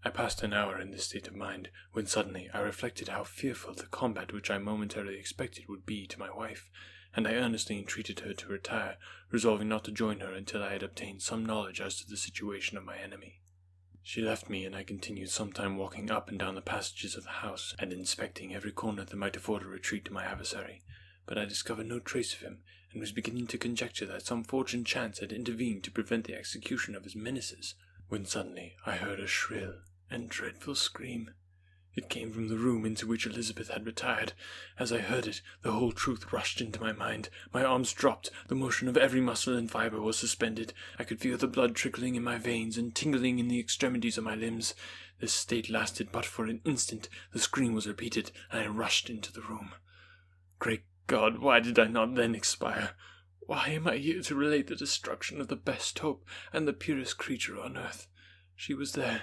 I passed an hour in this state of mind, when suddenly I reflected how fearful the combat which I momentarily expected would be to my wife, and I earnestly entreated her to retire, resolving not to join her until I had obtained some knowledge as to the situation of my enemy. She left me, and I continued some time walking up and down the passages of the house, and inspecting every corner that might afford a retreat to my adversary, but I discovered no trace of him, and was beginning to conjecture that some fortunate chance had intervened to prevent the execution of his menaces, when suddenly I heard a shrill and dreadful scream. It came from the room into which Elizabeth had retired. As I heard it, the whole truth rushed into my mind. My arms dropped, the motion of every muscle and fibre was suspended. I could feel the blood trickling in my veins and tingling in the extremities of my limbs. This state lasted but for an instant. The scream was repeated, and I rushed into the room. Great God, why did I not then expire? Why am I here to relate the destruction of the best hope and the purest creature on earth? She was there,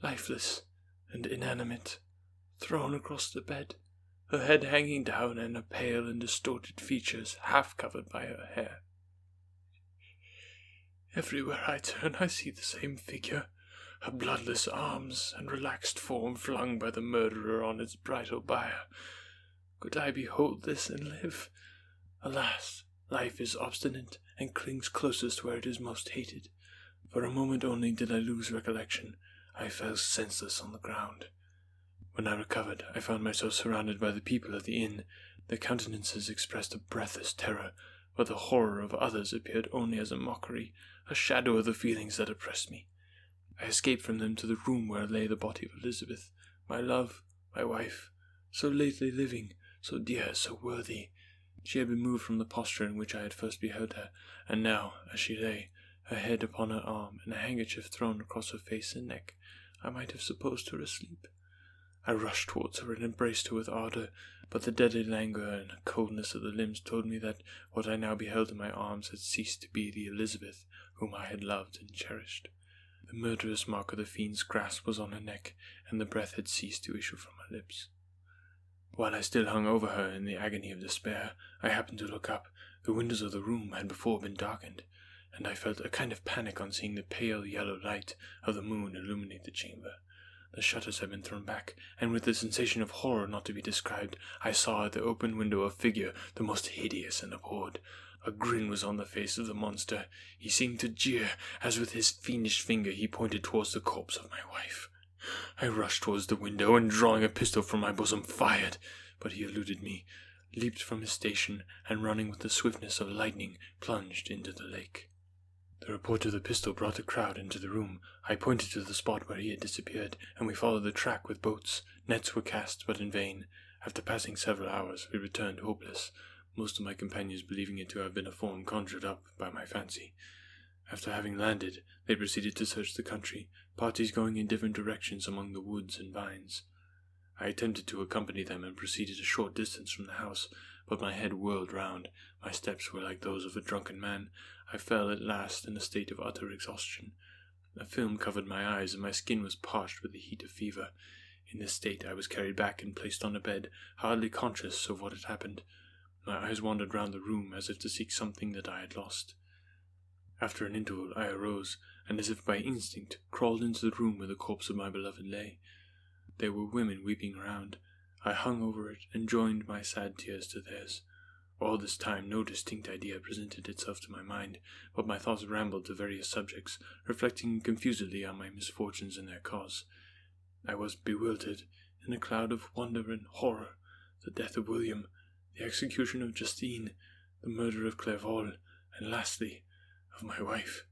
lifeless and inanimate, thrown across the bed, her head hanging down and her pale and distorted features half covered by her hair. Everywhere I turn I see the same figure, her bloodless arms and relaxed form flung by the murderer on its bridal bier. Could I behold this and live? Alas, life is obstinate and clings closest where it is most hated. For a moment only did I lose recollection. I fell senseless on the ground. When I recovered, I found myself surrounded by the people at the inn. Their countenances expressed a breathless terror, but the horror of others appeared only as a mockery, a shadow of the feelings that oppressed me. I escaped from them to the room where lay the body of Elizabeth, my love, my wife, so lately living, so dear, so worthy. She had been moved from the posture in which I had first beheld her, and now, as she lay, her head upon her arm and a handkerchief thrown across her face and neck, I might have supposed her asleep. I rushed towards her and embraced her with ardour, but the deadly languor and coldness of the limbs told me that what I now beheld in my arms had ceased to be the Elizabeth whom I had loved and cherished. The murderous mark of the fiend's grasp was on her neck, and the breath had ceased to issue from her lips. While I still hung over her in the agony of despair, I happened to look up. The windows of the room had before been darkened, and I felt a kind of panic on seeing the pale yellow light of the moon illuminate the chamber. The shutters had been thrown back, and with a sensation of horror not to be described, I saw at the open window a figure the most hideous and abhorred. A grin was on the face of the monster. He seemed to jeer, as with his fiendish finger he pointed towards the corpse of my wife. I rushed towards the window, and drawing a pistol from my bosom, fired, but he eluded me, leaped from his station, and running with the swiftness of lightning, plunged into the lake. The report of the pistol brought the crowd into the room. I pointed to the spot where he had disappeared, and we followed the track with boats. Nets were cast, but in vain. After passing several hours, we returned hopeless, most of my companions believing it to have been a form conjured up by my fancy. After having landed, they proceeded to search the country, parties going in different directions among the woods and vines. I attempted to accompany them and proceeded a short distance from the house, but my head whirled round. My steps were like those of a drunken man. I fell at last in a state of utter exhaustion. A film covered my eyes, and my skin was parched with the heat of fever. In this state I was carried back and placed on a bed, hardly conscious of what had happened. My eyes wandered round the room as if to seek something that I had lost. After an interval I arose, and as if by instinct crawled into the room where the corpse of my beloved lay. There were women weeping around. I hung over it and joined my sad tears to theirs. All this time no distinct idea presented itself to my mind, but my thoughts rambled to various subjects, reflecting confusedly on my misfortunes and their cause. I was bewildered in a cloud of wonder and horror. The death of William, the execution of Justine, the murder of Clerval, and lastly, of my wife.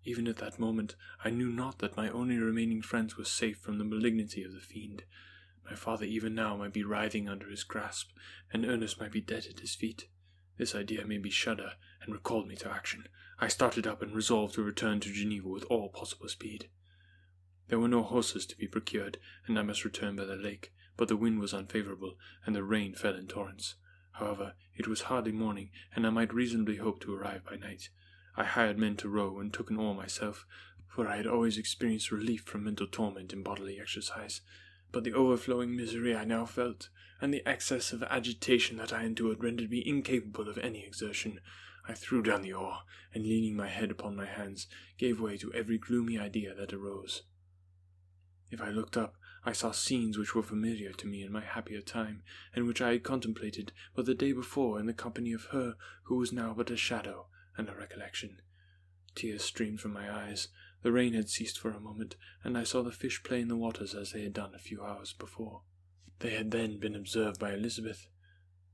Even at that moment I knew not that my only remaining friends were safe from the malignity of the fiend. My father even now might be writhing under his grasp, and Ernest might be dead at his feet. This idea made me shudder, and recalled me to action. I started up and resolved to return to Geneva with all possible speed. There were no horses to be procured, and I must return by the lake, but the wind was unfavourable, and the rain fell in torrents. However, it was hardly morning, and I might reasonably hope to arrive by night. I hired men to row, and took an oar myself, for I had always experienced relief from mental torment in bodily exercise. But the overflowing misery I now felt, and the excess of agitation that I endured, rendered me incapable of any exertion. I threw down the oar, and leaning my head upon my hands, gave way to every gloomy idea that arose. If I looked up, I saw scenes which were familiar to me in my happier time, and which I had contemplated but the day before in the company of her who was now but a shadow and a recollection. Tears streamed from my eyes. The rain had ceased for a moment, and I saw the fish play in the waters as they had done a few hours before. They had then been observed by Elizabeth.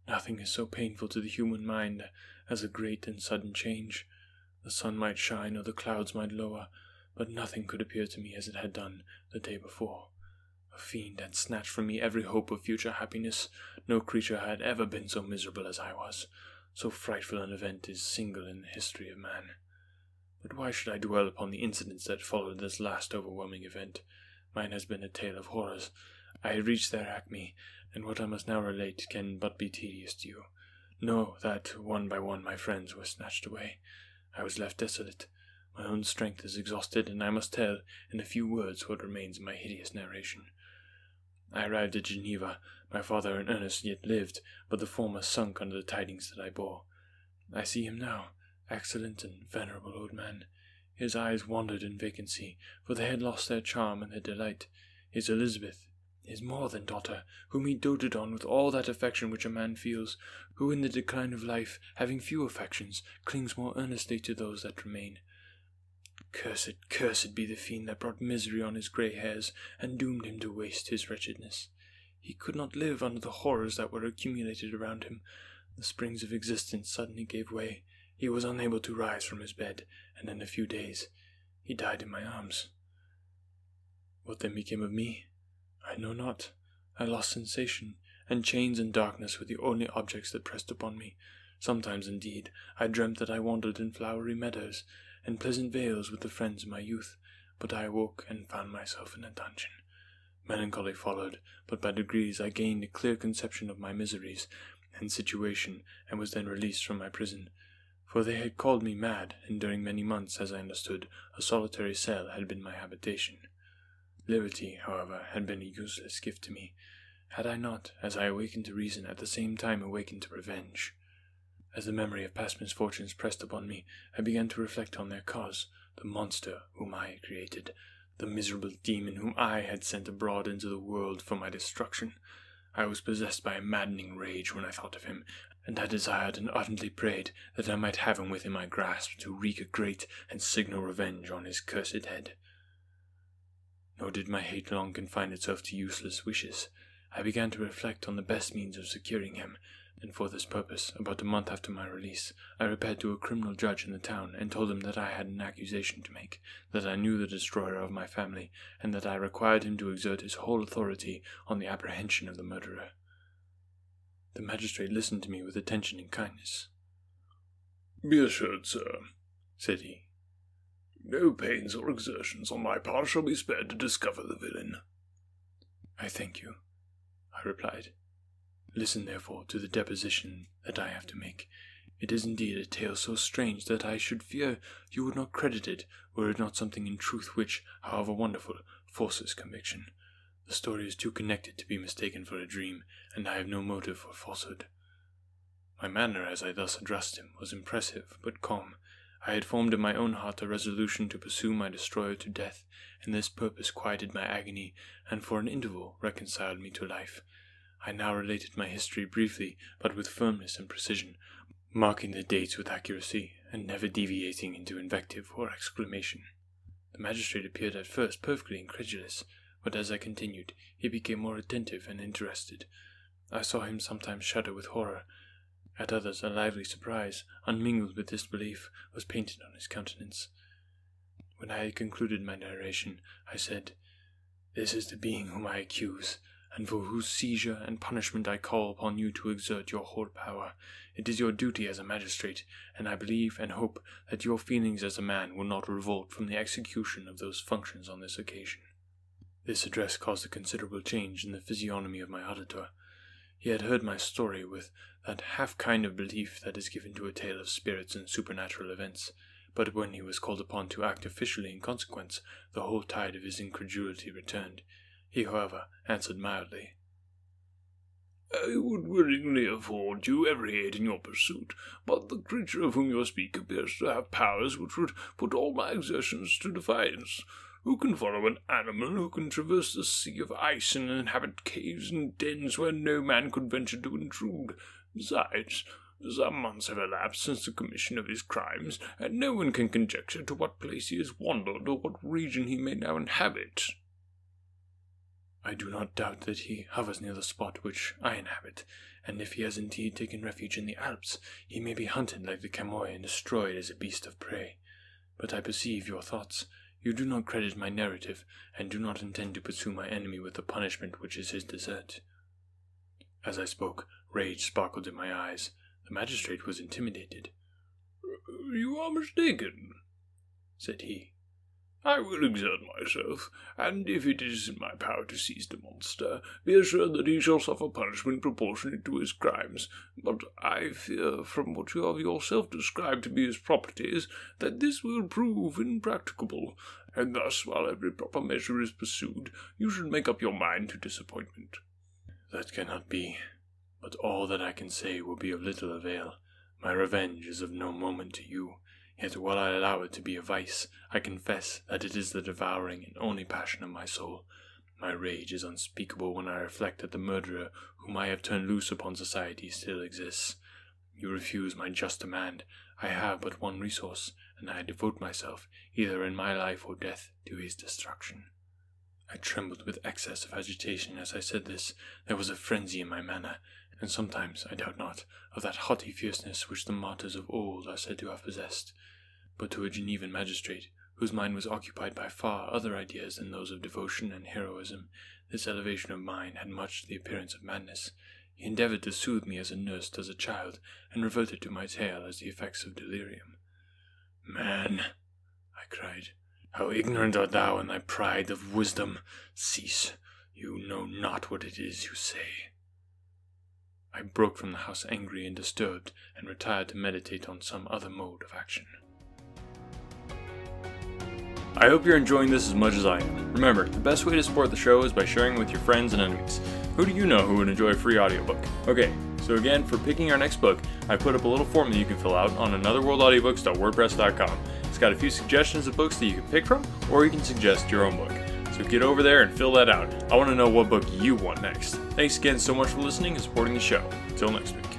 Nothing is so painful to the human mind as a great and sudden change. The sun might shine or the clouds might lower, but nothing could appear to me as it had done the day before. A fiend had snatched from me every hope of future happiness. No creature had ever been so miserable as I was. So frightful an event is single in the history of man. But why should I dwell upon the incidents that followed this last overwhelming event? Mine has been a tale of horrors. I had reached their acme, and what I must now relate can but be tedious to you. Know that one by one my friends were snatched away. I was left desolate. My own strength is exhausted, and I must tell in a few words what remains of my hideous narration. I arrived at Geneva. My father and Ernest yet lived, but the former sunk under the tidings that I bore. I see him now, excellent and venerable old man. His eyes wandered in vacancy, for they had lost their charm and their delight. His Elizabeth, his more than daughter, whom he doted on with all that affection which a man feels, who in the decline of life, having few affections, clings more earnestly to those that remain. Cursed be the fiend that brought misery on his grey hairs, and doomed him to waste his wretchedness. He could not live under the horrors that were accumulated around him. The springs of existence suddenly gave way. He was unable to rise from his bed, and in a few days he died in my arms. What then became of me? I know not. I lost sensation, and chains and darkness were the only objects that pressed upon me. Sometimes, indeed, I dreamt that I wandered in flowery meadows and pleasant vales with the friends of my youth, but I awoke and found myself in a dungeon. Melancholy followed, but by degrees I gained a clear conception of my miseries and situation, and was then released from my prison. For they had called me mad, and during many months, as I understood, a solitary cell had been my habitation. Liberty, however, had been a useless gift to me. Had I not, as I awakened to reason, at the same time awakened to revenge? As the memory of past misfortunes pressed upon me, I began to reflect on their cause, the monster whom I had created, the miserable demon whom I had sent abroad into the world for my destruction. I was possessed by a maddening rage when I thought of him, and I desired and ardently prayed that I might have him within my grasp to wreak a great and signal revenge on his cursed head. Nor did my hate long confine itself to useless wishes. I began to reflect on the best means of securing him, and for this purpose, about a month after my release, I repaired to a criminal judge in the town, and told him that I had an accusation to make, that I knew the destroyer of my family, and that I required him to exert his whole authority on the apprehension of the murderer. The magistrate listened to me with attention and kindness. "Be assured, sir," said he, "no pains or exertions on my part shall be spared to discover the villain." "I thank you," I replied. "Listen, therefore, to the deposition that I have to make. It is indeed a tale so strange that I should fear you would not credit it, were it not something in truth which, however wonderful, forces conviction. The story is too connected to be mistaken for a dream, and I have no motive for falsehood." My manner, as I thus addressed him, was impressive but calm. I had formed in my own heart a resolution to pursue my destroyer to death, and this purpose quieted my agony, and for an interval reconciled me to life. I now related my history briefly, but with firmness and precision, marking the dates with accuracy, and never deviating into invective or exclamation. The magistrate appeared at first perfectly incredulous, but as I continued, he became more attentive and interested. I saw him sometimes shudder with horror. At others, a lively surprise, unmingled with disbelief, was painted on his countenance. When I had concluded my narration, I said, "This is the being whom I accuse, and for whose seizure and punishment I call upon you to exert your whole power. It is your duty as a magistrate, and I believe and hope that your feelings as a man will not revolt from the execution of those functions on this occasion." This address caused a considerable change in the physiognomy of my auditor. He had heard my story with that half kind of belief that is given to a tale of spirits and supernatural events, but when he was called upon to act officially in consequence, the whole tide of his incredulity returned. He, however, answered mildly. I would willingly afford you every aid in your pursuit, but the creature of whom you speak appears to have powers which would put all my exertions to defiance. Who can follow an animal who can traverse the sea of ice and inhabit caves and dens where no man could venture to intrude? Besides, some months have elapsed since the commission of his crimes, and no one can conjecture to what place he has wandered or what region he may now inhabit. I do not doubt that he hovers near the spot which I inhabit, and if he has indeed taken refuge in the Alps, he may be hunted like the chamois and destroyed as a beast of prey. But I perceive your thoughts. You do not credit my narrative, and do not intend to pursue my enemy with the punishment which is his desert. As I spoke, rage sparkled in my eyes. The magistrate was intimidated. You are mistaken, said he. I will exert myself, and if it is in my power to seize the monster, be assured that he shall suffer punishment proportionate to his crimes. But I fear, from what you have yourself described to be his properties, that this will prove impracticable, and thus, while every proper measure is pursued, you should make up your mind to disappointment. That cannot be, but all that I can say will be of little avail. My revenge is of no moment to you. Yet while I allow it to be a vice, I confess that it is the devouring and only passion of my soul. My rage is unspeakable when I reflect that the murderer whom I have turned loose upon society still exists. You refuse my just demand. I have but one resource, and I devote myself, either in my life or death, to his destruction. I trembled with excess of agitation as I said this. There was a frenzy in my manner, and sometimes, I doubt not, of that haughty fierceness which the martyrs of old are said to have possessed. But to a Genevan magistrate, whose mind was occupied by far other ideas than those of devotion and heroism, this elevation of mine had much the appearance of madness. He endeavoured to soothe me as a nurse does a child, and reverted to my tale as the effects of delirium. Man, I cried, how ignorant art thou in thy pride of wisdom! Cease, you know not what it is you say. I broke from the house angry and disturbed, and retired to meditate on some other mode of action. I hope you're enjoying this as much as I am. Remember, the best way to support the show is by sharing it with your friends and enemies. Who do you know who would enjoy a free audiobook? Okay, so again, for picking our next book, I put up a little form that you can fill out on anotherworldaudiobooks.wordpress.com. It's got a few suggestions of books that you can pick from, or you can suggest your own book. So get over there and fill that out. I want to know what book you want next. Thanks again so much for listening and supporting the show. Until next week.